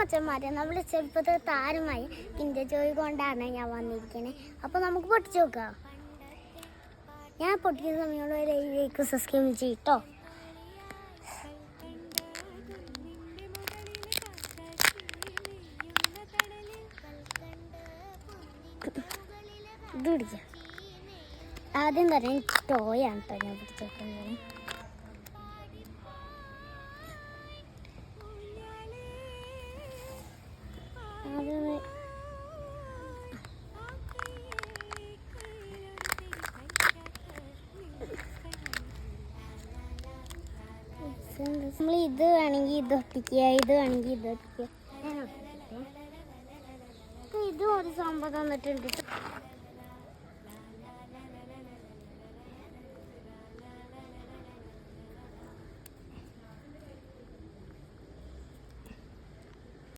മച്ചന്മാരെ നമ്മൾ ചെറുപ്പത്തിൽ താരമായി കിൻഡർ ജോയ് കൊണ്ടാണ് ഞാൻ വന്നിരിക്കുന്നത്. അപ്പോൾ നമുക്ക് പൊട്ടിച്ച് നോക്കാം. ഞാൻ പൊട്ടിക്കുന്ന സമയമുള്ള ലൈക്ക് സബ്സ്ക്രൈബ് ചെയ്യട്ടോ. ഇത് പിടിക്കാം. ആദ്യം തന്നെ ടോയാണ് കേട്ടോ ഞാൻ പിടിച്ചേക്കുന്നത്. നമ്മൾ ഇത് വേണമെങ്കിൽ ഇത് ഒട്ടിക്കുക, ഇത് വേണമെങ്കിൽ ഇത് ഒട്ടിക്കുക. ഞാൻ ഒട്ടിക്കട്ടെ. ഇതും ഒരു സംഭവം തന്നിട്ടുണ്ട്.